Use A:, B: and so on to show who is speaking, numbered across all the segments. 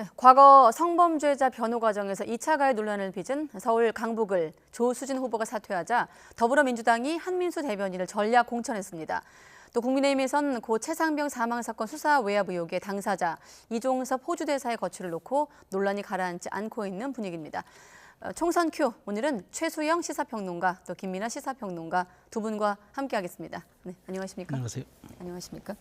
A: 네, 과거 성범죄자 변호 과정에서 2차 가해 논란을 빚은 서울 강북을 조수진 후보가 사퇴하자 더불어민주당이 한민수 대변인을 전략 공천했습니다. 또 국민의힘에선 고 최상병 사망 사건 수사 외압 의혹의 당사자 이종섭 호주 대사의 거취를 놓고 논란이 가라앉지 않고 있는 분위기입니다. 총선 큐, 오늘은 최수영 시사평론가 또 김민아 시사평론가 두 분과 함께하겠습니다. 네, 안녕하십니까?
B: 안녕하세요.
A: 안녕하십니까?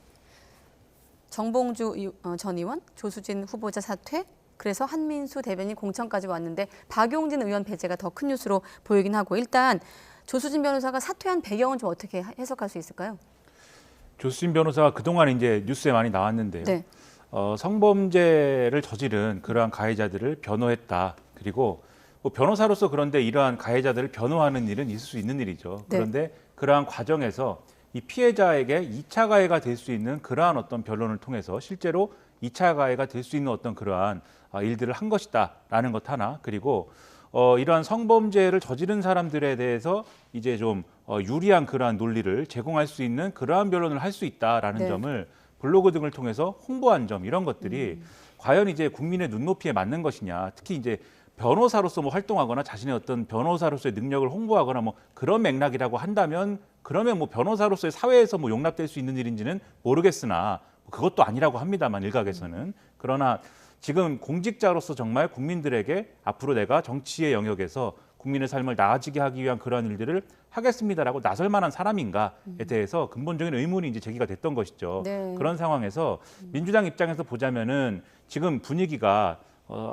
A: 정봉주 전 의원, 조수진 후보자 사퇴, 그래서 한민수 대변인 공천까지 왔는데 박용진 의원 배제가 더 큰 뉴스로 보이긴 하고, 일단 조수진 변호사가 사퇴한 배경은 좀 어떻게 해석할 수 있을까요?
C: 조수진 변호사가 그동안 이제 뉴스에 많이 나왔는데요.
A: 네.
C: 성범죄를 저지른 그러한 가해자들을 변호했다. 그리고 뭐 변호사로서 그런데 이러한 가해자들을 변호하는 일은 있을 수 있는 일이죠.
A: 네.
C: 그런데 그러한 과정에서 이 피해자에게 2차 가해가 될 수 있는 그러한 어떤 변론을 통해서 실제로 2차 가해가 될 수 있는 어떤 그러한 일들을 한 것이다라는 것 하나, 그리고 이러한 성범죄를 저지른 사람들에 대해서 이제 좀 유리한 그러한 논리를 제공할 수 있는 그러한 변론을 할 수 있다라는
A: 네.
C: 점을 블로그 등을 통해서 홍보한 점, 이런 것들이 과연 이제 국민의 눈높이에 맞는 것이냐, 특히 이제 변호사로서 뭐 활동하거나 자신의 어떤 변호사로서의 능력을 홍보하거나 뭐 그런 맥락이라고 한다면, 그러면 뭐 변호사로서의 사회에서 뭐 용납될 수 있는 일인지는 모르겠으나 그것도 아니라고 합니다만, 일각에서는. 그러나 지금 공직자로서 정말 국민들에게 앞으로 내가 정치의 영역에서 국민의 삶을 나아지게 하기 위한 그러한 일들을 하겠습니다라고 나설 만한 사람인가에 대해서 근본적인 의문이 이제 제기가 됐던 것이죠.
A: 네.
C: 그런 상황에서 민주당 입장에서 보자면은 지금 분위기가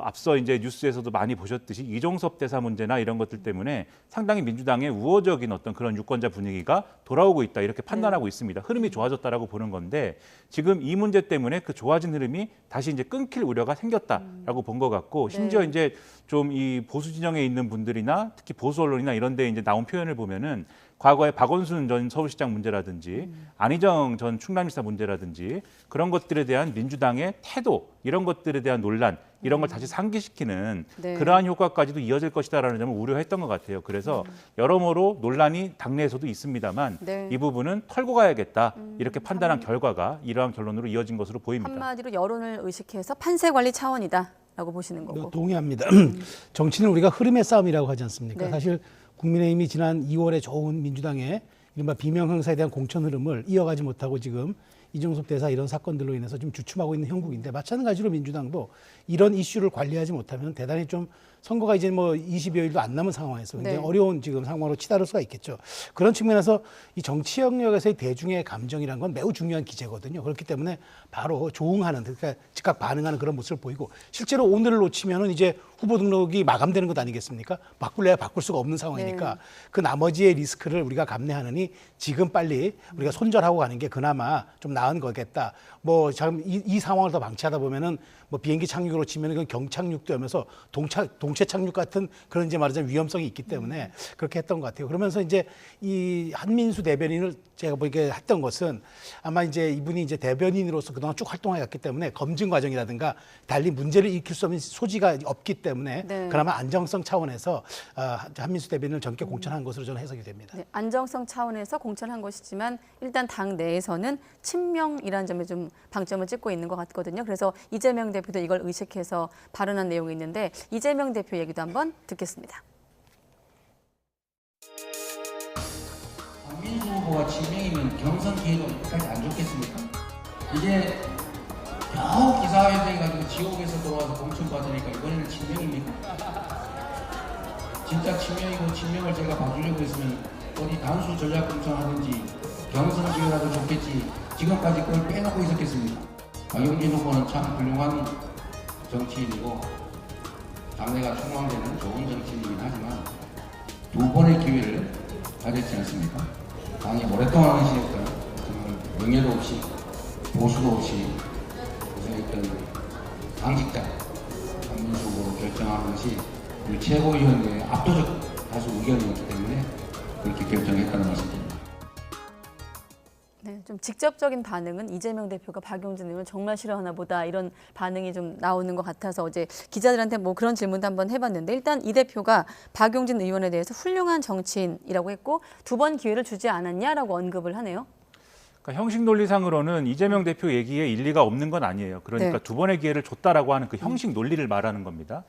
C: 앞서 이제 뉴스에서도 많이 보셨듯이 이종섭 대사 문제나 이런 것들 때문에 상당히 민주당의 우호적인 어떤 그런 유권자 분위기가 돌아오고 있다, 이렇게 판단하고 있습니다. 흐름이 좋아졌다라고 보는 건데, 지금 이 문제 때문에 그 좋아진 흐름이 다시 이제 끊길 우려가 생겼다라고 본 것 같고, 심지어
A: 네.
C: 이제 좀 이 보수 진영에 있는 분들이나 특히 보수 언론이나 이런 데 이제 나온 표현을 보면은 과거에 박원순 전 서울시장 문제라든지 안희정 전 충남지사 문제라든지 그런 것들에 대한 민주당의 태도, 이런 것들에 대한 논란, 이런 걸 다시 상기시키는
A: 네.
C: 그러한 효과까지도 이어질 것이다라는 점을 우려했던 것 같아요. 그래서 여러모로 논란이 당내에서도 있습니다만
A: 네.
C: 이 부분은 털고 가야겠다, 이렇게 판단한 결과가 이러한 결론으로 이어진 것으로 보입니다.
A: 한마디로 여론을 의식해서 판세 관리 차원이다라고 보시는 거고.
B: 동의합니다. 정치는 우리가 흐름의 싸움이라고 하지 않습니까?
A: 네.
B: 사실 국민의힘이 지난 2월에 좋은 민주당의 이른바 비명 행사에 대한 공천 흐름을 이어가지 못하고 지금 이종섭 대사 이런 사건들로 인해서 좀 주춤하고 있는 형국인데, 마찬가지로 민주당도 이런 이슈를 관리하지 못하면 대단히 좀 선거가 이제 뭐 20여일도 안 남은 상황에서 굉장히
A: 네.
B: 어려운 지금 상황으로 치달을 수가 있겠죠. 그런 측면에서 이 정치 영역에서의 대중의 감정이라는 건 매우 중요한 기제거든요. 그렇기 때문에 바로 조응하는, 그러니까 즉각 반응하는 그런 모습을 보이고, 실제로 오늘을 놓치면은 이제 후보 등록이 마감되는 것 아니겠습니까? 바꿀래야 바꿀 수가 없는 상황이니까
A: 네.
B: 그 나머지의 리스크를 우리가 감내하느니 지금 빨리 우리가 손절하고 가는 게 그나마 좀 나은 거겠다. 뭐 지금 이 상황을 더 방치하다 보면은 뭐 비행기 착륙으로 치면은 그건 경착륙도 하면서 동체 착륙 같은 그런 이제 말하자면 위험성이 있기 때문에 그렇게 했던 것 같아요. 그러면서 이제 이 한민수 대변인을 제가 보기에 했던 것은 아마 이제 이분이 이제 대변인으로서 그동안 쭉 활동해 왔기 때문에 검증 과정이라든가 달리 문제를 일으킬 수 없는 소지가 없기 때문에
A: 네.
B: 그나마 안정성 차원에서 한민수 대변인을 전격 공천한 것으로 저는 해석이 됩니다.
A: 네, 안정성 차원에서 공천한 것이지만 일단 당 내에서는 친명이라는 점에 좀 방점을 찍고 있는 것 같거든요. 그래서 이재명 대표도 이걸 의식해서 발언한 내용이 있는데, 이재명 대표 얘기도 한번 듣겠습니다.
D: 박민수 후보가 친명이면 경선 기회도 끝까지 안 좋겠습니까? 이제 겨우 기사회생해가지고 지옥에서 돌아와서 공천받으니까 이번에는 친명입니까? 진짜 친명이고 친명을 제가 봐주려고 했으면 어디 단수 전략 공천하든지 경선 기회라도 좋겠지, 지금까지 그걸 빼놓고 있었겠습니까? 박용진 후보는 참 훌륭한 정치인이고 당내가 촉망되는 좋은 정치인이긴 하지만 두 번의 기회를 가졌지 않습니까? 당이 오랫동안 의식했던 정말 명예도 없이 보수도 없이 고생했던 당직자 한민수 후보로 결정한 것이 우리 최고위원회의 압도적 다수 의견이었기 때문에 그렇게 결정했다는 말씀드립니다.
A: 네, 좀 직접적인 반응은 이재명 대표가 박용진 의원을 정말 싫어하나 보다, 이런 반응이 좀 나오는 것 같아서 어제 기자들한테 뭐 그런 질문도 한번 해봤는데, 일단 이 대표가 박용진 의원에 대해서 훌륭한 정치인이라고 했고 2번 기회를 주지 않았냐라고 언급을 하네요.
C: 그러니까 형식 논리상으로는 이재명 대표 얘기에 일리가 없는 건 아니에요. 그러니까
A: 네.
C: 두 번의 기회를 줬다라고 하는 그 형식 논리를 말하는 겁니다.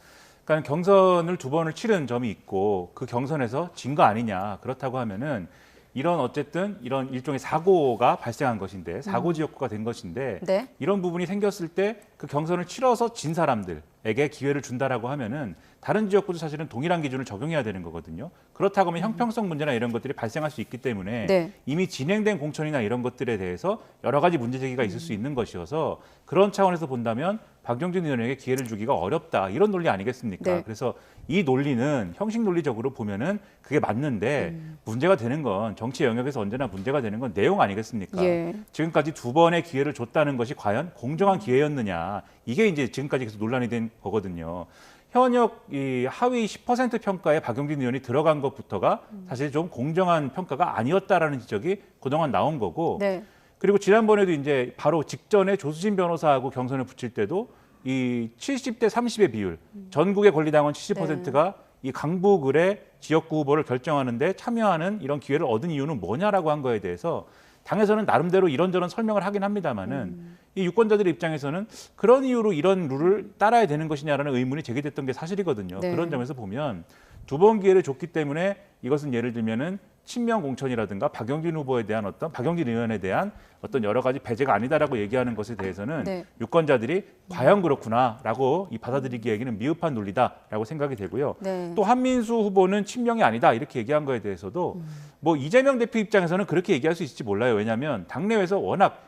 C: 그러니까 경선을 두 번을 치른 점이 있고 그 경선에서 진 거 아니냐. 그렇다고 하면은 이런 어쨌든 이런 일종의 사고가 발생한 것인데 사고 지역구가 된 것인데
A: 네.
C: 이런 부분이 생겼을 때 그 경선을 치러서 진 사람들에게 기회를 준다라고 하면은 다른 지역구도 사실은 동일한 기준을 적용해야 되는 거거든요. 그렇다고 하면 형평성 문제나 이런 것들이 발생할 수 있기 때문에
A: 네.
C: 이미 진행된 공천이나 이런 것들에 대해서 여러 가지 문제 제기가 있을 수 있는 것이어서 그런 차원에서 본다면 박용진 의원에게 기회를 주기가 어렵다 이런 논리 아니겠습니까?
A: 네.
C: 그래서 이 논리는 형식 논리적으로 보면은 그게 맞는데 문제가 되는 건 정치 영역에서 언제나 문제가 되는 건 내용 아니겠습니까?
A: 예.
C: 지금까지 두 번의 기회를 줬다는 것이 과연 공정한 기회였느냐 이게 이제 지금까지 계속 논란이 된 거거든요. 현역 이 하위 10% 평가에 박용진 의원이 들어간 것부터가 사실 좀 공정한 평가가 아니었다라는 지적이 그동안 나온 거고
A: 네.
C: 그리고 지난번에도 이제 바로 직전에 조수진 변호사하고 경선을 붙일 때도 이 70대 30의 비율 전국의 권리당원 70%가 이 강북을의 지역구 후보를 결정하는데 참여하는 이런 기회를 얻은 이유는 뭐냐라고 한 거에 대해서 당에서는 나름대로 이런저런 설명을 하긴 합니다만은 이 유권자들의 입장에서는 그런 이유로 이런 룰을 따라야 되는 것이냐라는 의문이 제기됐던 게 사실이거든요.
A: 네.
C: 그런 점에서 보면 두 번 기회를 줬기 때문에 이것은 예를 들면은 친명 공천이라든가 박용진 후보에 대한 박용진 의원에 대한 어떤 여러 가지 배제가 아니다라고 얘기하는 것에 대해서는
A: 네.
C: 유권자들이 과연 그렇구나라고 이 받아들이기에는 미흡한 논리다라고 생각이 되고요.
A: 네.
C: 또 한민수 후보는 친명이 아니다 이렇게 얘기한 거에 대해서도 뭐 이재명 대표 입장에서는 그렇게 얘기할 수 있을지 몰라요. 왜냐하면 당내에서 워낙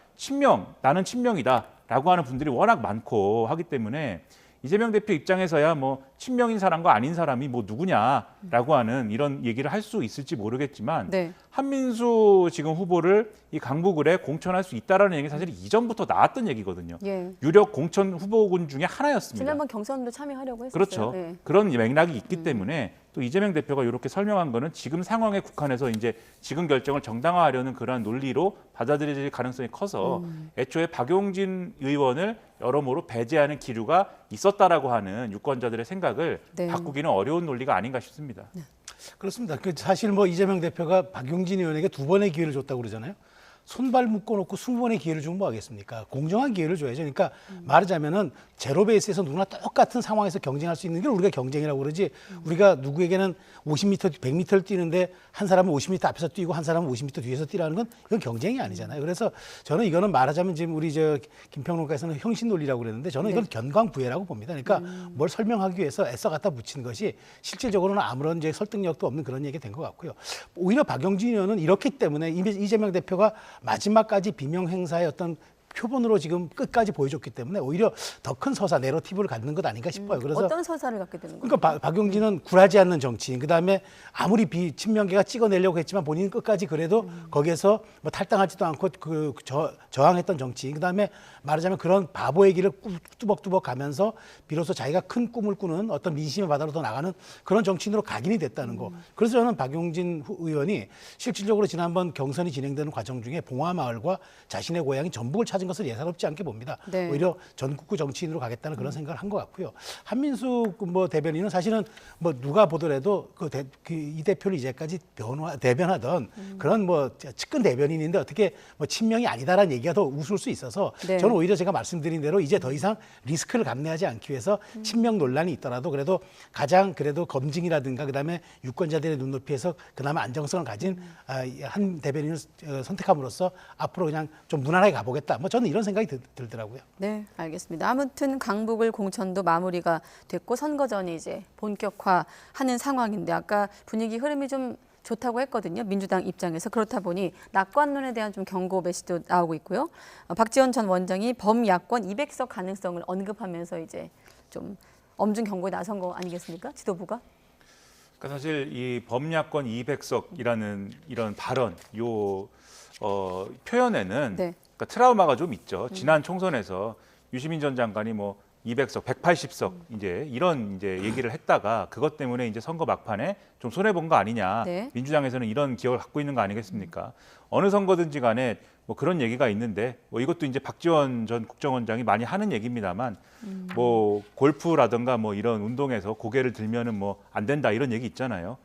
C: 나는 친명이다라고 하는 분들이 워낙 많고 하기 때문에 이재명 대표 입장에서야 뭐 친명인 사람과 아닌 사람이 뭐 누구냐라고 하는 이런 얘기를 할 수 있을지 모르겠지만
A: 네.
C: 한민수 지금 후보를 이 강북을에 공천할 수 있다라는 얘기 사실 이전부터 나왔던 얘기거든요.
A: 예.
C: 유력 공천 후보군 중에 하나였습니다.
A: 지난번 경선도 참여하려고 했었어요.
C: 그렇죠.
A: 네.
C: 그런 맥락이 있기 때문에 또 이재명 대표가 이렇게 설명한 거는 지금 상황에 국한해서 이제 지금 결정을 정당화하려는 그러한 논리로 받아들여질 가능성이 커서 애초에 박용진 의원을 여러모로 배제하는 기류가 있었다라고 하는 유권자들의 생각을
A: 네.
C: 바꾸기는 어려운 논리가 아닌가 싶습니다.
B: 그렇습니다. 그 사실 뭐 이재명 대표가 박용진 의원에게 두 번의 기회를 줬다고 그러잖아요. 손발 묶어놓고 20번의 기회를 주면 뭐 하겠습니까? 공정한 기회를 줘야죠. 그러니까 말하자면은 제로 베이스에서 누구나 똑같은 상황에서 경쟁할 수 있는 게 우리가 경쟁이라고 그러지. 우리가 누구에게는 50m, 100m를 뛰는데 한 사람은 50m 앞에서 뛰고 한 사람은 50m 뒤에서 뛰라는 건 이건 경쟁이 아니잖아요. 그래서 저는 이거는 말하자면 지금 우리 김평론가에서는 형신 논리라고 그랬는데 저는 이건 견광부회라고 봅니다. 그러니까 뭘 설명하기 위해서 애써 갖다 붙인 것이 실질적으로는 아무런 이제 설득력도 없는 그런 얘기가 된 것 같고요. 오히려 박용진 의원은 이렇기 때문에 이재명 대표가 마지막까지 비명 행사의 어떤 표본으로 지금 끝까지 보여줬기 때문에 오히려 더 큰 서사, 내러티브를 갖는 것 아닌가 싶어요. 그래서
A: 어떤 서사를 갖게 되는 거예요?
B: 그러니까 박용진은 굴하지 않는 정치인, 그다음에 아무리 친명계가 찍어내려고 했지만 본인은 끝까지 그래도 거기에서 뭐 탈당하지도 않고 저항했던 정치인, 그다음에 말하자면 그런 바보의 길을 뚜벅뚜벅 가면서 비로소 자기가 큰 꿈을 꾸는 어떤 민심의 바다로 더 나가는 그런 정치인으로 각인이 됐다는 거. 그래서 저는 박용진 의원이 실질적으로 지난번 경선이 진행되는 과정 중에 봉화마을과 자신의 고향인 전북을 찾은 것을 예사롭지 않게 봅니다.
A: 네.
B: 오히려 전국구 정치인으로 가겠다는 그런 생각을 한 것 같고요. 한민수 뭐 대변인은 사실은 뭐 누가 보더라도 이 대표를 이제까지 대변하던 그런 뭐 측근 대변인인데 어떻게 뭐 친명이 아니다라는 얘기가 더 우스울 수 있어서
A: 네.
B: 저는 오히려 제가 말씀드린 대로 이제 더 이상 리스크를 감내하지 않기 위해서 친명 논란이 있더라도 그래도 가장 그래도 검증이라든가 그다음에 유권자들의 눈높이에서 그나마 안정성을 가진 한 대변인을 선택함으로써 앞으로 그냥 좀 무난하게 가보겠다. 뭐 저는 이런 생각이 들더라고요.
A: 네, 알겠습니다. 아무튼 강북을 공천도 마무리가 됐고 선거전이 이제 본격화하는 상황인데 아까 분위기 흐름이 좀 좋다고 했거든요. 민주당 입장에서. 그렇다 보니 낙관론에 대한 좀 경고 메시지도 나오고 있고요. 박지원 전 원장이 범야권 200석 가능성을 언급하면서 이제 좀 엄중 경고에 나선 거 아니겠습니까? 지도부가?
C: 그러니까 사실 이 범야권 200석이라는 이런 발언, 표현에는
A: 네.
C: 그러니까 트라우마가 좀 있죠. 지난 총선에서 유시민 전 장관이 뭐 200석, 180석 이런 얘기를 했다가 그것 때문에 이제 선거 막판에 좀 손해 본 거 아니냐.
A: 네.
C: 민주당에서는 이런 기억을 갖고 있는 거 아니겠습니까? 어느 선거든지 간에 뭐 그런 얘기가 있는데 뭐 이것도 이제 박지원 전 국정원장이 많이 하는 얘기입니다만 뭐 골프라든가 뭐 이런 운동에서 고개를 들면은 뭐 안 된다 이런 얘기 있잖아요.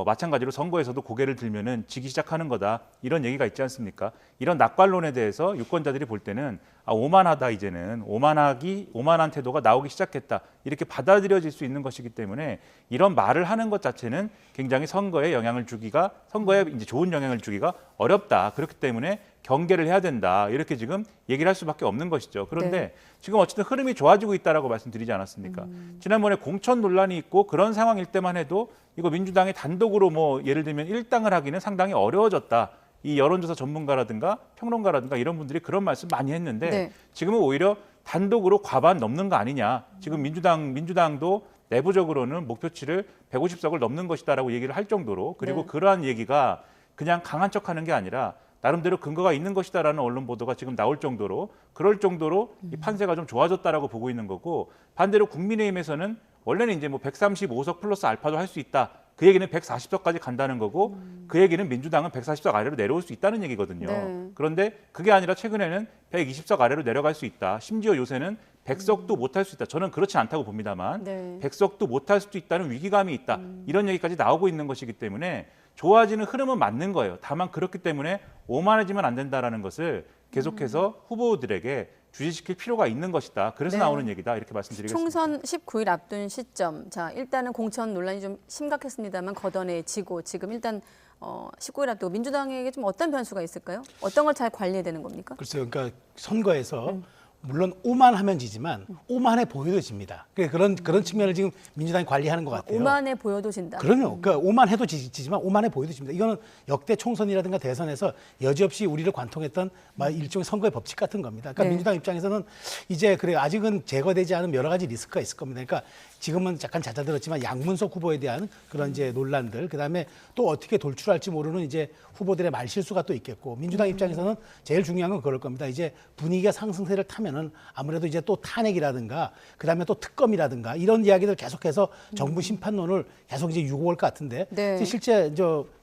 C: 마찬가지로 선거에서도 고개를 들면은 지기 시작하는 거다 이런 얘기가 있지 않습니까? 이런 낙관론에 대해서 유권자들이 볼 때는 오만하다 이제는 오만한 태도가 나오기 시작했다 이렇게 받아들여질 수 있는 것이기 때문에 이런 말을 하는 것 자체는 굉장히 선거에 이제 좋은 영향을 주기가 어렵다. 그렇기 때문에 경계를 해야 된다 이렇게 지금 얘기를 할 수밖에 없는 것이죠. 그런데
A: 네.
C: 지금 어쨌든 흐름이 좋아지고 있다라고 말씀드리지 않았습니까? 지난번에 공천 논란이 있고 그런 상황일 때만 해도 이거 민주당이 단독으로 뭐 예를 들면 일당을 하기는 상당히 어려워졌다. 이 여론조사 전문가라든가 평론가라든가 이런 분들이 그런 말씀 많이 했는데
A: 네.
C: 지금은 오히려 단독으로 과반 넘는 거 아니냐. 지금 민주당도 내부적으로는 목표치를 150석을 넘는 것이다라고 얘기를 할 정도로 그리고
A: 네.
C: 그러한 얘기가 그냥 강한 척하는 게 아니라 나름대로 근거가 있는 것이다라는 언론 보도가 지금 나올 정도로 그럴 정도로 이 판세가 좀 좋아졌다라고 보고 있는 거고 반대로 국민의힘에서는 원래는 이제 뭐 135석 플러스 알파도 할 수 있다. 그 얘기는 140석까지 간다는 거고 그 얘기는 민주당은 140석 아래로 내려올 수 있다는 얘기거든요.
A: 네.
C: 그런데 그게 아니라 최근에는 120석 아래로 내려갈 수 있다. 심지어 요새는 100석도 못할 수 있다. 저는 그렇지 않다고 봅니다만
A: 네.
C: 100석도 못할 수도 있다는 위기감이 있다. 이런 얘기까지 나오고 있는 것이기 때문에 좋아지는 흐름은 맞는 거예요. 다만 그렇기 때문에 오만해지면 안 된다라는 것을 계속해서 후보들에게 주시시킬 필요가 있는 것이다. 그래서
A: 네.
C: 나오는 얘기다. 이렇게 말씀드리겠습니다.
A: 총선 19일 앞둔 시점. 자, 일단은 공천 논란이 좀 심각했습니다만 걷어내지고 지금 일단 19일 앞두고 민주당에게 좀 어떤 변수가 있을까요? 어떤 걸 잘 관리해야 되는 겁니까?
B: 글쎄요. 그러니까 선거에서 물론 오만하면 지지만 오만해 보여도 집니다. 그런 측면을 지금 민주당이 관리하는 것 같아요.
A: 오만해 보여도 진다.
B: 그럼요. 그러니까 오만해도 지지만 오만해 보여도 집니다. 이거는 역대 총선이라든가 대선에서 여지없이 우리를 관통했던 일종의 선거의 법칙 같은 겁니다. 그러니까
A: 네.
B: 민주당 입장에서는 이제 그래 아직은 제거되지 않은 여러 가지 리스크가 있을 겁니다. 그러니까 지금은 잠깐 잦아들었지만 양문석 후보에 대한 그런 이제 논란들, 그다음에 또 어떻게 돌출할지 모르는 이제 후보들의 말실수가 또 있겠고, 민주당 입장에서는 제일 중요한 건 그럴 겁니다. 이제 분위기가 상승세를 타면은 아무래도 이제 또 탄핵이라든가, 그다음에 또 특검이라든가 이런 이야기들 계속해서 정부 심판론을 계속 이제 유고할 것 같은데,
A: 네.
B: 실제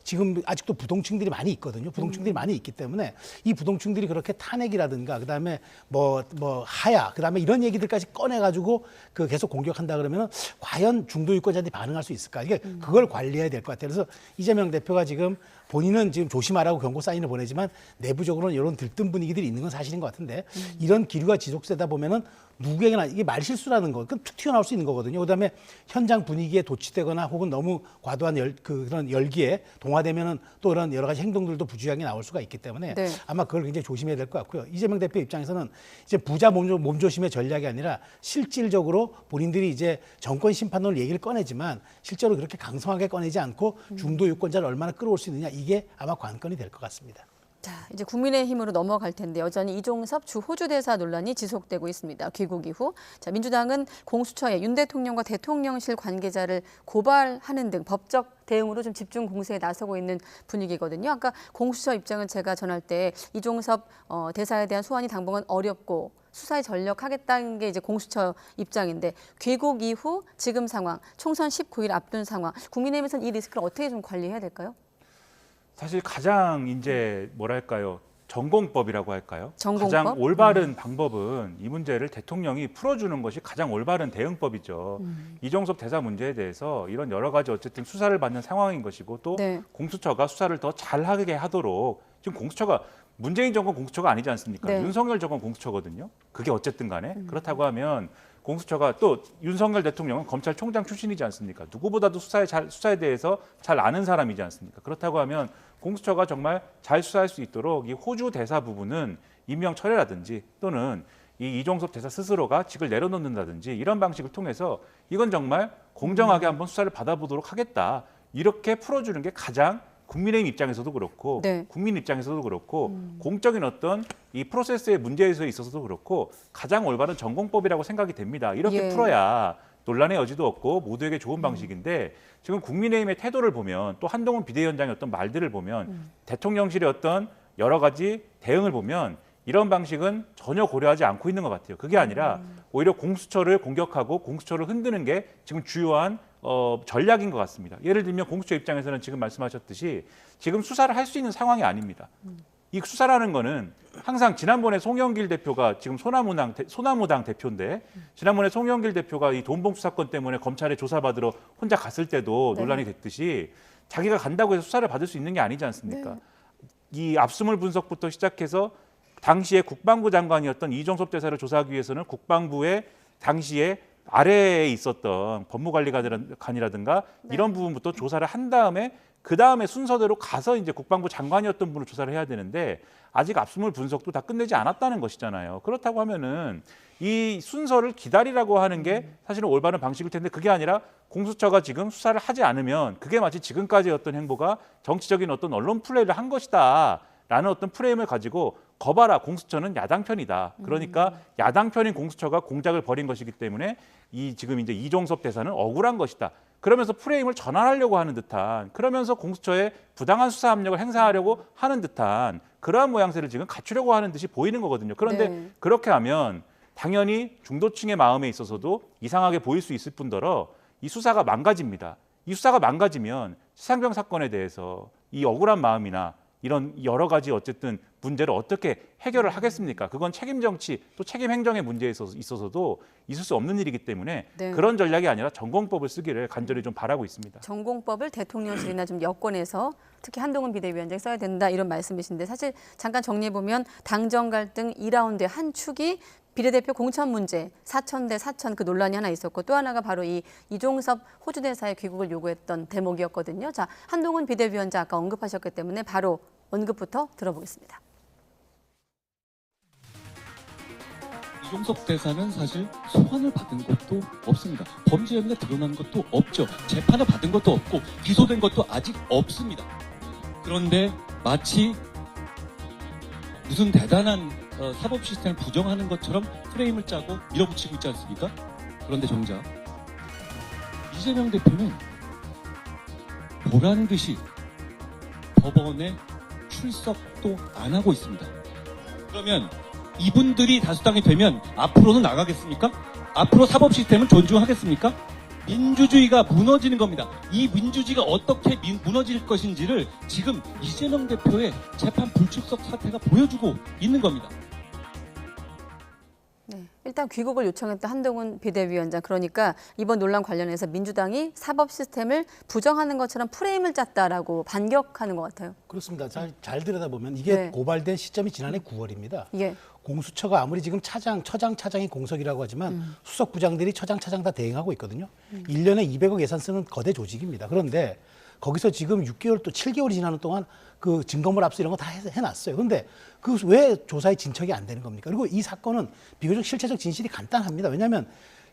B: 지금 아직도 부동층들이 많이 있거든요. 부동층들이 많이 있기 때문에 이 부동층들이 그렇게 탄핵이라든가 그다음에 뭐 하야 그다음에 이런 얘기들까지 꺼내가지고 그 계속 공격한다 그러면은 과연 중도 유권자들이 반응할 수 있을까? 이게 그걸 관리해야 될 것 같아요. 그래서 이재명 대표가 지금 본인은 지금 조심하라고 경고 사인을 보내지만 내부적으로는 이런 들뜬 분위기들이 있는 건 사실인 것 같은데 이런 기류가 지속되다 보면은 누구에게나 이게 말실수라는 거, 그건 툭 튀어나올 수 있는 거거든요. 그다음에 현장 분위기에 도취되거나 혹은 너무 과도한 그런 열기에 동화되면은 또 그런 여러 가지 행동들도 부주의하게 나올 수가 있기 때문에
A: 네.
B: 아마 그걸 굉장히 조심해야 될 것 같고요. 이재명 대표 입장에서는 이제 부자 몸조심의 전략이 아니라 실질적으로 본인들이 이제 정권 심판론 얘기를 꺼내지만 실제로 그렇게 강성하게 꺼내지 않고 중도 유권자를 얼마나 끌어올 수 있느냐 이게 아마 관건이 될 것 같습니다.
A: 자, 이제 국민의힘으로 넘어갈 텐데 여전히 이종섭 주 호주 대사 논란이 지속되고 있습니다. 귀국 이후 자, 민주당은 공수처에 윤 대통령과 대통령실 관계자를 고발하는 등 법적 대응으로 좀 집중 공세에 나서고 있는 분위기거든요. 아까 공수처 입장은 제가 전할 때 이종섭 대사에 대한 소환이 당분간 어렵고 수사에 전력하겠다는 게 이제 공수처 입장인데 귀국 이후 지금 상황, 총선 19일 앞둔 상황, 국민의힘에서는 이 리스크를 어떻게 좀 관리해야 될까요?
C: 사실 가장 이제 뭐랄까요? 전공법이라고 할까요?
A: 전공법?
C: 가장 올바른 방법은 이 문제를 대통령이 풀어주는 것이 가장 올바른 대응법이죠. 이종섭 대사 문제에 대해서 이런 여러 가지 어쨌든 수사를 받는 상황인 것이고 또
A: 네.
C: 공수처가 수사를 더 잘하게 하도록 지금 공수처가 문재인 정권 공수처가 아니지 않습니까?
A: 네.
C: 윤석열 정권 공수처거든요. 그게 어쨌든 간에 그렇다고 하면 공수처가 또 윤석열 대통령은 검찰총장 출신이지 않습니까? 누구보다도 수사에 대해서 잘 아는 사람이지 않습니까? 그렇다고 하면 공수처가 정말 잘 수사할 수 있도록 이 호주 대사 부분은 임명 철회라든지 또는 이 이종섭 대사 스스로가 직을 내려놓는다든지 이런 방식을 통해서 이건 정말 공정하게 한번 수사를 받아보도록 하겠다. 이렇게 풀어주는 게 가장 국민의힘 입장에서도 그렇고
A: 네.
C: 국민 입장에서도 그렇고 공적인 어떤 이 프로세스의 문제에 있어서도 그렇고 가장 올바른 전공법이라고 생각이 됩니다. 이렇게
A: 예.
C: 풀어야 논란의 여지도 없고 모두에게 좋은 방식인데 지금 국민의힘의 태도를 보면 또 한동훈 비대위원장의 어떤 말들을 보면 대통령실의 어떤 여러 가지 대응을 보면 이런 방식은 전혀 고려하지 않고 있는 것 같아요. 그게 아니라 오히려 공수처를 공격하고 공수처를 흔드는 게 지금 주요한 전략인 것 같습니다. 예를 들면 공수처 입장에서는 지금 말씀하셨듯이 지금 수사를 할 수 있는 상황이 아닙니다. 이 수사라는 거는 항상 지난번에 송영길 대표가 지금 소나무당 대표인데 지난번에 송영길 대표가 이 돈봉투 사건 때문에 검찰에 조사받으러 혼자 갔을 때도
A: 네.
C: 논란이 됐듯이 자기가 간다고 해서 수사를 받을 수 있는 게 아니지 않습니까?
A: 네.
C: 이 압수물 분석부터 시작해서 당시에 국방부 장관이었던 이종섭 대사를 조사하기 위해서는 국방부의 당시에 아래에 있었던 법무관리관이라든가 이런 부분부터 조사를 한 다음에 그 다음에 순서대로 가서 이제 국방부 장관이었던 분을 조사를 해야 되는데 아직 압수물 분석도 다 끝내지 않았다는 것이잖아요. 그렇다고 하면은 이 순서를 기다리라고 하는 게 사실은 올바른 방식일 텐데 그게 아니라 공수처가 지금 수사를 하지 않으면 그게 마치 지금까지의 어떤 행보가 정치적인 어떤 언론 플레이를 한 것이다라는 어떤 프레임을 가지고 거봐라 공수처는 야당 편이다. 그러니까 야당 편인 공수처가 공작을 벌인 것이기 때문에 이 지금 이제 이종섭 대사는 억울한 것이다. 그러면서 프레임을 전환하려고 하는 듯한 그러면서 공수처에 부당한 수사 압력을 행사하려고 하는 듯한 그러한 모양새를 지금 갖추려고 하는 듯이 보이는 거거든요. 그런데
A: 네.
C: 그렇게 하면 당연히 중도층의 마음에 있어서도 이상하게 보일 수 있을 뿐더러 이 수사가 망가집니다. 이 수사가 망가지면 시상병 사건에 대해서 이 억울한 마음이나 이런 여러 가지 어쨌든 문제를 어떻게 해결을 하겠습니까? 그건 책임 정치 또 책임 행정의 문제에 있어서도 있을 수 없는 일이기 때문에
A: 네.
C: 그런 전략이 아니라 전공법을 쓰기를 간절히 좀 바라고 있습니다.
A: 전공법을 대통령실이나 좀 여권에서 특히 한동훈 비대위원장이 써야 된다 이런 말씀이신데 사실 잠깐 정리해 보면 당정 갈등 2라운드의 한 축이 비례대표 공천 문제, 사천 대 사천 그 논란이 하나 있었고 또 하나가 바로 이 이종섭 호주 대사의 귀국을 요구했던 대목이었거든요. 자, 한동훈 비대위원장 아까 언급하셨기 때문에 바로 언급부터 들어보겠습니다.
E: 이종섭 대사는 사실 소환을 받은 것도 없습니다. 범죄 혐의가 드러난 것도 없죠. 재판을 받은 것도 없고 기소된 것도 아직 없습니다. 그런데 마치 무슨 대단한 사법 시스템을 부정하는 것처럼 프레임을 짜고 밀어붙이고 있지 않습니까? 그런데 정작 이재명 대표는 보란 듯이 법원에 출석도 안 하고 있습니다. 그러면 이분들이 다수당이 되면 앞으로는 나가겠습니까? 앞으로 사법 시스템은 존중하겠습니까? 민주주의가 무너지는 겁니다. 이 민주주의가 어떻게 무너질 것인지를 지금 이재명 대표의 재판 불출석 사태가 보여주고 있는 겁니다.
A: 네, 일단 귀국을 요청했던 한동훈 비대위원장 그러니까 이번 논란 관련해서 민주당이 사법 시스템을 부정하는 것처럼 프레임을 짰다라고 반격하는 것 같아요.
B: 그렇습니다. 잘 들여다보면 이게
A: 네.
B: 고발된 시점이 지난해 9월입니다.
A: 예.
B: 공수처가 아무리 지금 처장, 차장이 공석이라고 하지만 수석부장들이 처장 다 대행하고 있거든요. 1년에 200억 예산 쓰는 거대 조직입니다. 그런데 거기서 지금 6개월 또 7개월이 지나는 동안 그 증거물 압수 이런 거 다 해놨어요. 그런데 그 왜 조사에 진척이 안 되는 겁니까? 그리고 이 사건은 비교적 실체적 진실이 간단합니다. 왜냐하면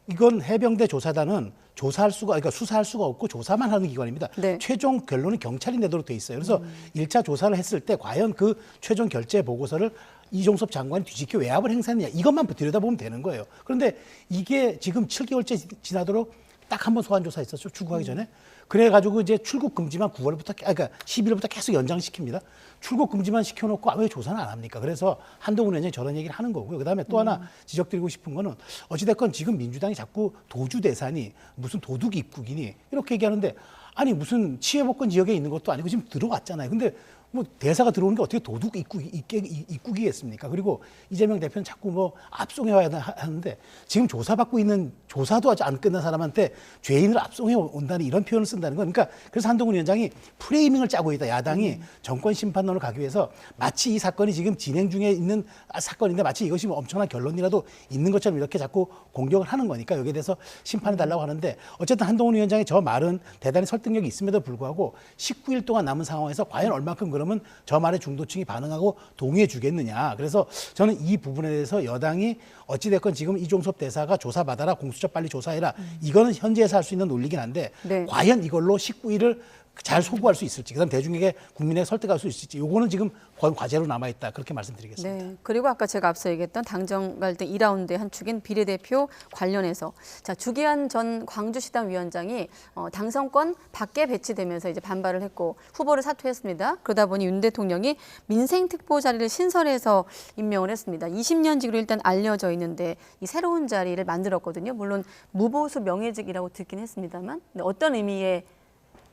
B: 이건 해병대 조사단은 그러니까 수사할 수가 없고 조사만 하는 기관입니다.
A: 네.
B: 최종 결론은 경찰이 내도록 돼 있어요. 그래서 1차 조사를 했을 때 과연 그 최종 결재 보고서를 이종섭 장관이 뒤집게 외압을 행사했느냐 이것만 들여다보면 되는 거예요. 그런데 이게 지금 7개월째 지나도록 딱 한 번 소환 조사 있었죠. 출국하기 전에. 그래가지고 이제 출국 금지만 9월부터 그러니까 11월부터 계속 연장시킵니다. 출국 금지만 시켜놓고 왜 조사는 안 합니까? 그래서 한동훈 의원이 저런 얘기를 하는 거고요. 그다음에 또 하나 지적드리고 싶은 거는 어찌됐건 지금 민주당이 자꾸 도주 대사니 무슨 도둑 입국이니 이렇게 얘기하는데 아니 무슨 치외복권 지역에 있는 것도 아니고 지금 들어왔잖아요. 근데 뭐 대사가 들어오는 게 어떻게 도둑 입국이겠습니까? 그리고 이재명 대표는 자꾸 뭐 압송해 와야 하는데 지금 조사받고 있는 조사도 아직 안 끝난 사람한테 죄인을 압송해 온다는 이런 표현을 쓴다는 거. 그러니까 그래서 한동훈 위원장이 프레이밍을 짜고 있다. 야당이 정권 심판론을 가기 위해서 마치 이 사건이 지금 진행 중에 있는 사건인데 마치 이것이 뭐 엄청난 결론이라도 있는 것처럼 이렇게 자꾸 공격을 하는 거니까 여기에 대해서 심판해 달라고 하는데 어쨌든 한동훈 위원장의 저 말은 대단히 설득력이 있음에도 불구하고 19일 동안 남은 상황에서 과연 얼마큼 그러면 저 말에 중도층이 반응하고 동의해 주겠느냐. 그래서 저는 이 부분에 대해서 여당이 어찌됐건 지금 이종섭 대사가 조사받아라 공수처 빨리 조사해라. 이거는 현재에서 할 수 있는 논리긴 한데
A: 네.
B: 과연 이걸로 19일을 잘 소구할 수 있을지 그다음 대중에게 국민에게 설득할 수 있을지 요거는 지금 과제로 남아있다. 그렇게 말씀드리겠습니다.
A: 네. 그리고 아까 제가 앞서 얘기했던 당정 갈등 2라운드의 한 축인 비례대표 관련해서 자 주기한 전 광주시당 위원장이 당선권 밖에 배치되면서 이제 반발을 했고 후보를 사퇴했습니다. 그러다 보니 윤 대통령이 민생특보 자리를 신설해서 임명을 했습니다. 20년직으로 일단 알려져 있는데 이 새로운 자리를 만들었거든요. 물론 무보수 명예직이라고 듣긴 했습니다만 근데 어떤 의미의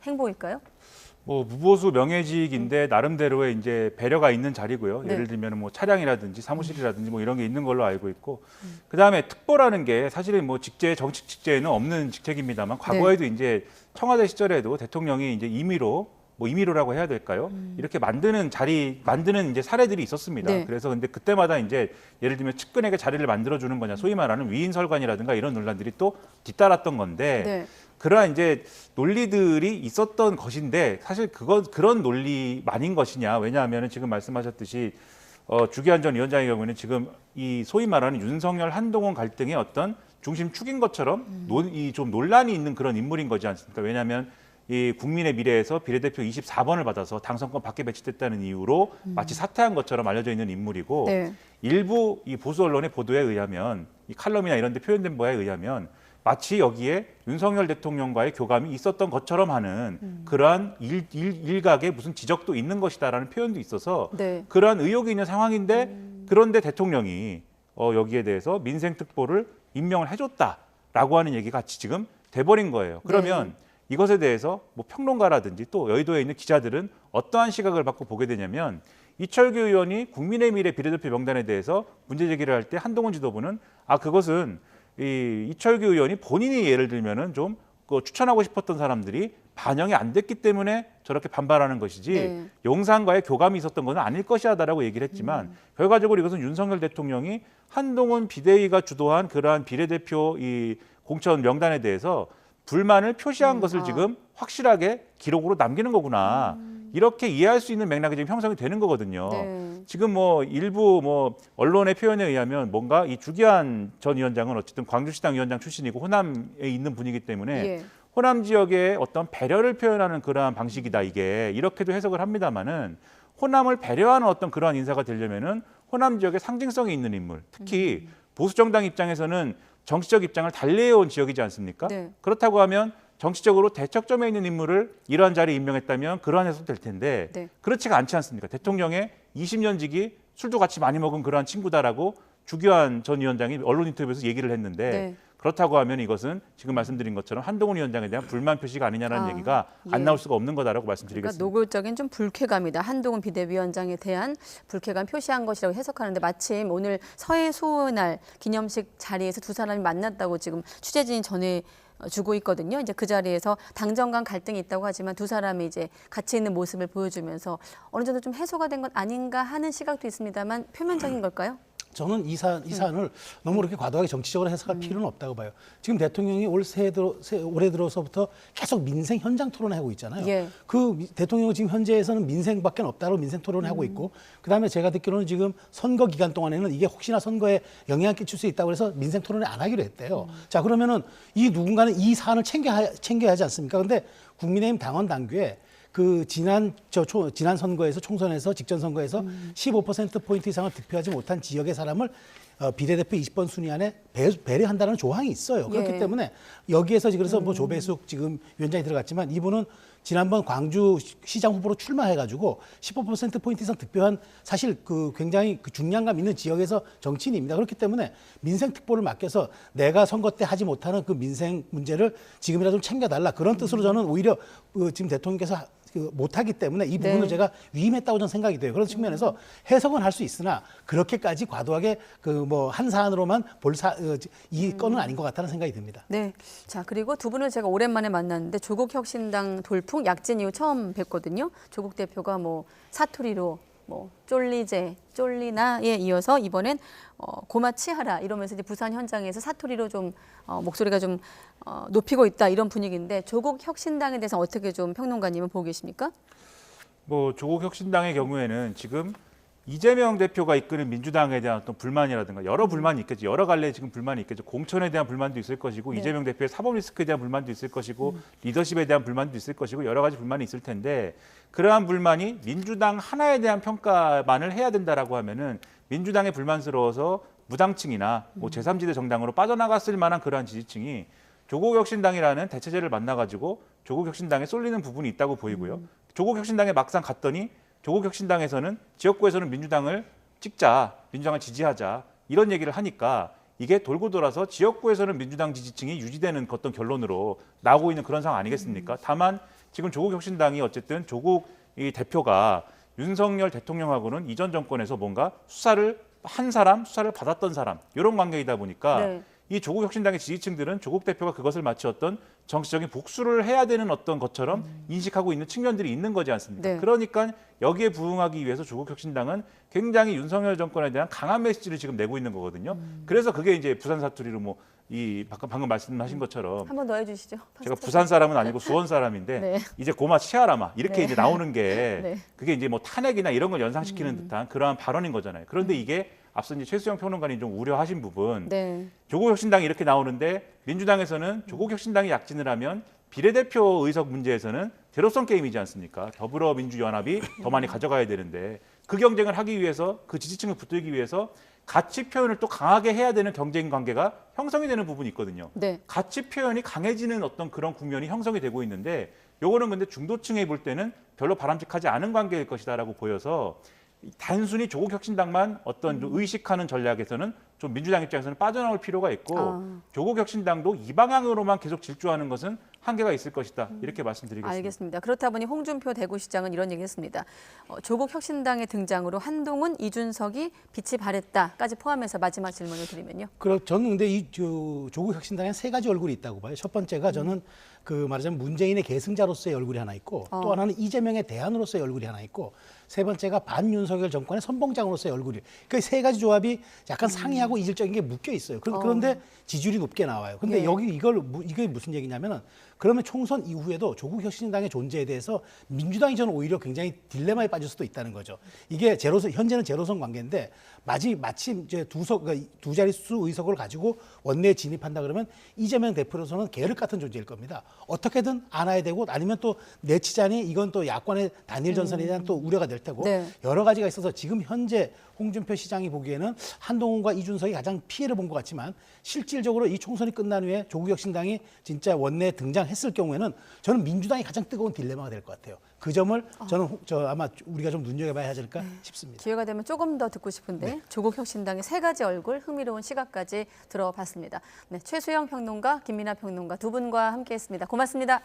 A: 행보일까요?
C: 뭐 무보수 명예직인데 나름대로의 이제 배려가 있는 자리고요.
A: 네.
C: 예를 들면 뭐 차량이라든지 사무실이라든지 뭐 이런 게 있는 걸로 알고 있고, 그 다음에 특보라는 게 사실은 뭐 정식 직제에는 없는 직책입니다만 과거에도 이제 청와대 시절에도 대통령이 이제 임의로 뭐 임의로라고 해야 될까요? 이렇게 만드는 이제 사례들이 있었습니다.
A: 네.
C: 그래서 근데 그때마다 이제 예를 들면 측근에게 자리를 만들어 주는 거냐, 소위 말하는 위인설관이라든가 이런 논란들이 또 뒤따랐던 건데
A: 네.
C: 그러한 이제 논리들이 있었던 것인데 사실 그런 논리만인 것이냐? 왜냐하면 지금 말씀하셨듯이 주기환 전 위원장의 경우에는 지금 이 소위 말하는 윤석열 한동훈 갈등의 어떤 중심축인 것처럼 좀 논란이 있는 그런 인물인 거지 않습니까? 왜냐하면 이 국민의 미래에서 비례대표 24번을 받아서 당선권 밖에 배치됐다는 이유로 마치 사퇴한 것처럼 알려져 있는 인물이고
A: 네.
C: 일부 이 보수 언론의 보도에 의하면 이 칼럼이나 이런 데 표현된 바에 의하면 마치 여기에 윤석열 대통령과의 교감이 있었던 것처럼 하는 그러한 일각의 무슨 지적도 있는 것이다라는 표현도 있어서
A: 네.
C: 그러한 의혹이 있는 상황인데 그런데 대통령이 여기에 대해서 민생특보를 임명을 해줬다라고 하는 얘기가 같이 지금 돼버린 거예요. 그러면 이것에 대해서 뭐 평론가라든지 또 여의도에 있는 기자들은 어떠한 시각을 받고 보게 되냐면 이철규 의원이 국민의 미래 비례대표 명단에 대해서 문제 제기를 할 때 한동훈 지도부는 그것은 이철규 의원이 본인이 예를 들면은 좀 추천하고 싶었던 사람들이 반영이 안 됐기 때문에 저렇게 반발하는 것이지
A: 네.
C: 용산과의 교감이 있었던 것은 아닐 것이다라고 얘기를 했지만 결과적으로 이것은 윤석열 대통령이 한동훈 비대위가 주도한 그러한 비례대표 이 공천 명단에 대해서 불만을 표시한 것을 지금 확실하게 기록으로 남기는 거구나. 이렇게 이해할 수 있는 맥락이 지금 형성이 되는 거거든요.
A: 네.
C: 지금 뭐 일부 언론의 표현에 의하면 뭔가 이 주기환 전 위원장은 어쨌든 광주시당 위원장 출신이고 호남에 있는 분이기 때문에
A: 예.
C: 호남 지역의 어떤 배려를 표현하는 그러한 방식이다 이게 이렇게도 해석을 합니다만은 호남을 배려하는 어떤 그러한 인사가 되려면은 호남 지역의 상징성이 있는 인물, 특히 보수 정당 입장에서는 정치적 입장을 달리해온 지역이지 않습니까?
A: 네.
C: 그렇다고 하면 정치적으로 대척점에 있는 인물을 이러한 자리에 임명했다면 그러한 해석도 될 텐데
A: 네.
C: 그렇지가 않지 않습니까? 대통령의 20년 지기 술도 같이 많이 먹은 그러한 친구다라고 주기환 전 위원장이 언론 인터뷰에서 얘기를 했는데
A: 네.
C: 그렇다고 하면 이것은 지금 말씀드린 것처럼 한동훈 위원장에 대한 불만 표시가 아니냐라는 얘기가 안
A: 예.
C: 나올 수가 없는 거다라고
A: 그러니까
C: 말씀드리겠습니다.
A: 노골적인 좀 불쾌감이다. 한동훈 비대위원장에 대한 불쾌감 표시한 것이라고 해석하는데 마침 오늘 서해 수호날 기념식 자리에서 두 사람이 만났다고 지금 취재진이 전해 주고 있거든요. 이제 그 자리에서 당정 간 갈등이 있다고 하지만 두 사람이 이제 같이 있는 모습을 보여주면서 어느 정도 좀 해소가 된 것 아닌가 하는 시각도 있습니다만 표면적인 걸까요?
B: 저는 이 사안을 너무 그렇게 과도하게 정치적으로 해석할 필요는 없다고 봐요. 지금 대통령이 올해 들어서부터 계속 민생 현장 토론을 하고 있잖아요.
A: 예.
B: 그 대통령은 지금 현재에서는 민생밖에 없다고 민생 토론을 하고 있고 그다음에 제가 듣기로는 지금 선거 기간 동안에는 이게 혹시나 선거에 영향을 끼칠 수 있다고 해서 민생 토론을 안 하기로 했대요. 자, 그러면은 이 누군가는 이 사안을 챙겨야 하지 않습니까? 근데 국민의힘 당원 당규에 그 지난 선거에서 총선에서 직전 선거에서 15%포인트 이상을 득표하지 못한 지역의 사람을 비례대표 20번 순위 안에 배려한다는 조항이 있어요. 그렇기
A: 예.
B: 때문에 여기에서 그래서 뭐 조배숙 지금 위원장이 들어갔지만 이분은 지난번 광주시장 후보로 출마해가지고 15%포인트 이상 득표한 사실 그 굉장히 그 중량감 있는 지역에서 정치인입니다. 그렇기 때문에 민생특보를 맡겨서 내가 선거 때 하지 못하는 그 민생 문제를 지금이라도 좀 챙겨달라. 그런 뜻으로 저는 오히려 지금 대통령께서 못하기 때문에 이 부분을
A: 네.
B: 제가 위임했다고 저는 생각이 돼요. 그런 측면에서 해석은 할 수 있으나 그렇게까지 과도하게 그 뭐 한 사안으로만 이 건은 아닌 것 같다는 생각이 듭니다.
A: 네. 자, 그리고 두 분을 제가 오랜만에 만났는데 조국 혁신당 돌풍 약진 이후 처음 뵀거든요. 조국 대표가 뭐 사투리로 뭐 쫄리나에 이어서 이번엔 고마치하라 이러면서 이제 부산 현장에서 사투리로 좀 목소리가 좀 높이고 있다 이런 분위기인데 조국 혁신당에 대해서 어떻게 좀 평론가님은 보고 계십니까?
C: 뭐 조국 혁신당의 경우에는 지금 이재명 대표가 이끄는 민주당에 대한 어떤 불만이라든가 여러 불만이 있겠죠. 여러 갈래 지금 불만이 있겠죠. 공천에 대한 불만도 있을 것이고
A: 네.
C: 이재명 대표의 사법 리스크에 대한 불만도 있을 것이고 리더십에 대한 불만도 있을 것이고 여러 가지 불만이 있을 텐데 그러한 불만이 민주당 하나에 대한 평가만을 해야 된다라고 하면은 민주당의 불만스러워서 무당층이나 뭐 제3지대 정당으로 빠져나갔을 만한 그러한 지지층이 조국 혁신당이라는 대체제를 만나가지고 조국 혁신당에 쏠리는 부분이 있다고 보이고요. 조국 혁신당에 막상 갔더니 조국 혁신당에서는 지역구에서는 민주당을 찍자, 민주당을 지지하자 이런 얘기를 하니까 이게 돌고 돌아서 지역구에서는 민주당 지지층이 유지되는 어떤 결론으로 나오고 있는 그런 상황 아니겠습니까? 다만 지금 조국 혁신당이 어쨌든 조국 이 대표가 윤석열 대통령하고는 이전 정권에서 뭔가 수사를 받았던 사람 이런 관계이다 보니까
A: 네.
C: 이 조국 혁신당의 지지층들은 조국 대표가 그것을 마치 어떤 정치적인 복수를 해야 되는 어떤 것처럼 인식하고 있는 측면들이 있는 거지 않습니까?
A: 네.
C: 그러니까 여기에 부응하기 위해서 조국 혁신당은 굉장히 윤석열 정권에 대한 강한 메시지를 지금 내고 있는 거거든요. 그래서 그게 이제 부산 사투리로 뭐 이 방금 말씀하신 것처럼
A: 한 번 더 해주시죠.
C: 제가 부산 사람은 아니고 수원 사람인데
A: 네.
C: 이제 고마 치아라마 이렇게
A: 네.
C: 이제 나오는 게
A: 네.
C: 그게 이제 뭐 탄핵이나 이런 걸 연상시키는 듯한 그러한 발언인 거잖아요. 그런데 이게 앞서 이제 최수영 평론가님 좀 우려하신 부분
A: 네.
C: 조국 혁신당이 이렇게 나오는데 민주당에서는 조국 혁신당이 약진을 하면 비례대표 의석 문제에서는 제로섬 게임이지 않습니까? 더불어민주연합이 더 많이 가져가야 되는데 그 경쟁을 하기 위해서 그 지지층을 붙들기 위해서 가치 표현을 또 강하게 해야 되는 경쟁 관계가 형성이 되는 부분이 있거든요.
A: 네.
C: 가치 표현이 강해지는 어떤 그런 국면이 형성이 되고 있는데 요거는 근데 중도층에 볼 때는 별로 바람직하지 않은 관계일 것이다라고 보여서 단순히 조국 혁신당만 어떤 좀 의식하는 전략에서는 좀 민주당 입장에서는 빠져나올 필요가 있고 조국 혁신당도 이 방향으로만 계속 질주하는 것은 한계가 있을 것이다. 이렇게 말씀드리겠습니다.
A: 알겠습니다. 그렇다 보니 홍준표 대구시장은 이런 얘기했습니다. 조국 혁신당의 등장으로 한동훈, 이준석이 빛이 발했다까지 포함해서 마지막 질문을 드리면요.
B: 저는 근데 이 조국 혁신당에 세 가지 얼굴이 있다고 봐요. 첫 번째가 저는 그 말하자면 문재인의 계승자로서의 얼굴이 하나 있고 또 하나는 이재명의 대안으로서의 얼굴이 하나 있고 세 번째가 반윤석열 정권의 선봉장으로서의 얼굴이. 그 세 가지 조합이 약간 상이하고 이질적인 게 묶여 있어요. 그런데 지지율이 높게 나와요. 근데
A: 예.
B: 여기 이게 무슨 얘기냐면은 그러면 총선 이후에도 조국 혁신당의 존재에 대해서 민주당이 저는 오히려 굉장히 딜레마에 빠질 수도 있다는 거죠. 이게 현재는 제로선 관계인데 마침 이제 두 자릿수 의석을 가지고 원내에 진입한다 그러면 이재명 대표로서는 계륵 같은 존재일 겁니다. 어떻게든 안아야 되고 아니면 또 내치자니 이건 또 야권의 단일 전선에 대한 또 우려가 될 테고
A: 네.
B: 여러 가지가 있어서 지금 현재 홍준표 시장이 보기에는 한동훈과 이준석이 가장 피해를 본 것 같지만 실질적으로 이 총선이 끝난 후에 조국 혁신당이 진짜 원내에 등장했을 경우에는 저는 민주당이 가장 뜨거운 딜레마가 될 것 같아요. 그 점을 저는 아마 우리가 좀 눈여겨봐야 하지 않을까 싶습니다.
A: 기회가 되면 조금 더 듣고 싶은데 조국 혁신당의 세 가지 얼굴 흥미로운 시각까지 들어봤습니다. 네, 최수영 평론가, 김민아 평론가 두 분과 함께했습니다. 고맙습니다.